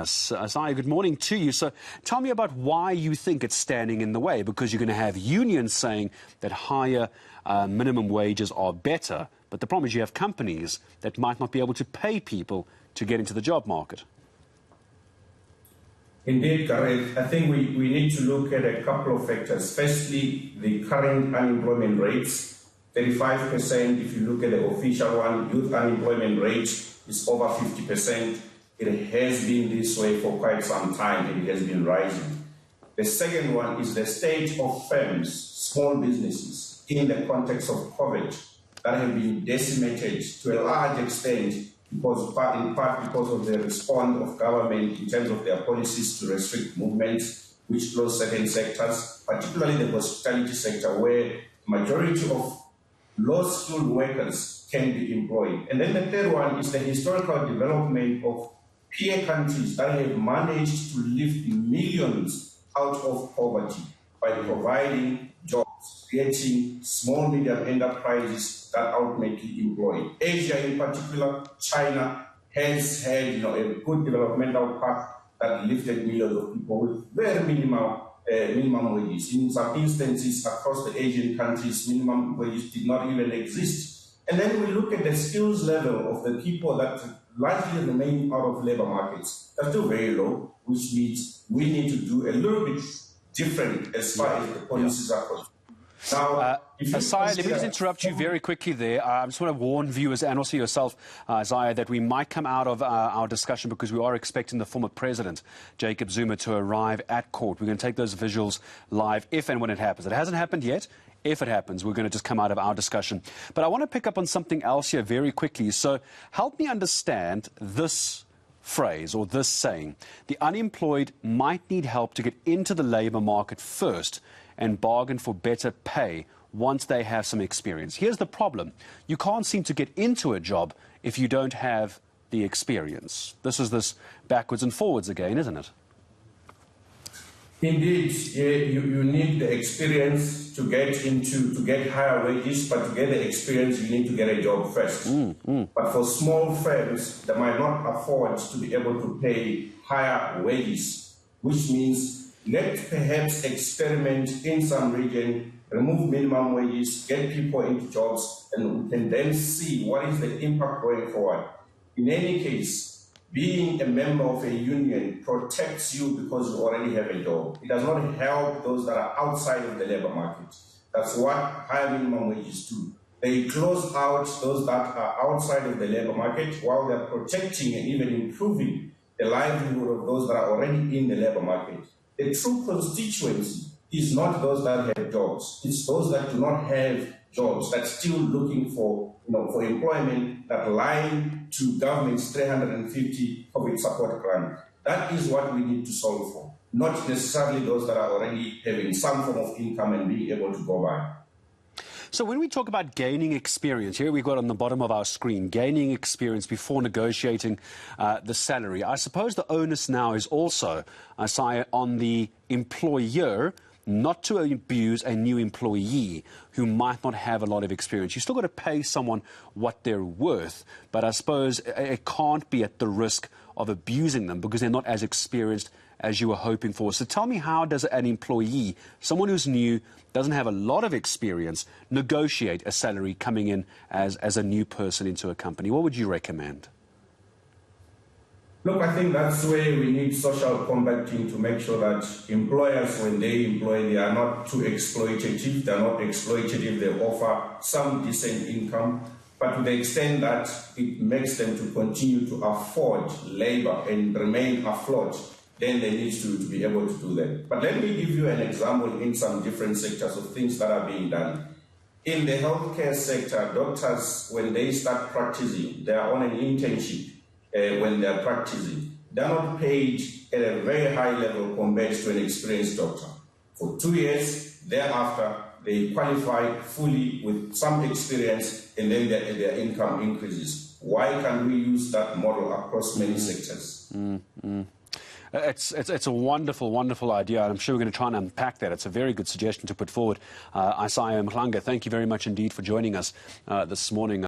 us. Isaiah, good morning to you. So tell me about why you think it's standing in the way, because you're going to have unions saying that higher minimum wages are better, but the problem is you have companies that might not be able to pay people to get into the job market. Indeed, Gareth. I think we need to look at a couple of factors. Firstly, the current unemployment rates, 35%. If you look at the official one, youth unemployment rate is over 50%. It has been this way for quite some time, and it has been rising. The second one is the state of firms, small businesses, in the context of COVID, that have been decimated to a large extent because, in part because of the response of government in terms of their policies to restrict movements, which close certain sectors, particularly the hospitality sector, where the majority of low-skilled workers can be employed. And then the third one is the historical development of peer countries that have managed to lift millions out of poverty by providing jobs, creating small, medium enterprises that ultimately employ. Asia in particular, China, has had a good developmental path that lifted millions of people with very minimum wages. In some instances across the Asian countries, minimum wages did not even exist. And then we look at the skills level of the people that largely remain out of labor markets. They're still very low, which means we need to do a little bit different as far as the policies are concerned. Now, Isaiah, let me just interrupt you very quickly there. I just want to warn viewers and also yourself, Isaiah, that we might come out of our discussion because we are expecting the former president, Jacob Zuma, to arrive at court. We're going to take those visuals live if and when it happens. It hasn't happened yet. If it happens, we're going to just come out of our discussion. But I want to pick up on something else here very quickly. So help me understand this phrase or this saying. The unemployed might need help to get into the labour market first and bargain for better pay once they have some experience. Here's the problem. You can't seem to get into a job if you don't have the experience. This is this backwards and forwards again, isn't it? Indeed, you need the experience to get higher wages, but to get the experience, you need to get a job first. But for small firms, they might not afford to be able to pay higher wages, which means let's perhaps experiment in some region, remove minimum wages, get people into jobs, and we can then see what is the impact going forward. In any case, being a member of a union protects you because you already have a job. It does not help those that are outside of the labor market. That's what higher minimum wages do. They close out those that are outside of the labor market while they're protecting and even improving the livelihood of those that are already in the labor market. The true constituency is not those that have jobs. It's those that do not have jobs, that still looking for employment, that line to government's 350 COVID support grant. That is what we need to solve for, not necessarily those that are already having some form of income and being able to go by. So when we talk about gaining experience, here we've got on the bottom of our screen, gaining experience before negotiating the salary. I suppose the onus now is also, Isaiah, on the employer not to abuse a new employee who might not have a lot of experience. You've still got to pay someone what they're worth, but I suppose it can't be at the risk of abusing them because they're not as experienced as you were hoping for. So tell me, how does an employee, someone who's new, doesn't have a lot of experience, negotiate a salary coming in as a new person into a company? What would you recommend? Look, I think that's where we need social compacting to make sure that employers, when they employ, they are not too exploitative. They're not exploitative. They offer some decent income, but to the extent that it makes them to continue to afford labor and remain afloat, then they need to be able to do that. But let me give you an example in some different sectors of things that are being done. In the healthcare sector, doctors, when they start practicing, they are on an internship. When they are practicing, they are not paid at a very high level compared to an experienced doctor. For 2 years, thereafter, they qualify fully with some experience, and then their income increases. Why can't we use that model across many sectors? It's a wonderful, wonderful idea. I'm sure we're going to try and unpack that. It's a very good suggestion to put forward. Isaiah Mhlanga, thank you very much indeed for joining us this morning.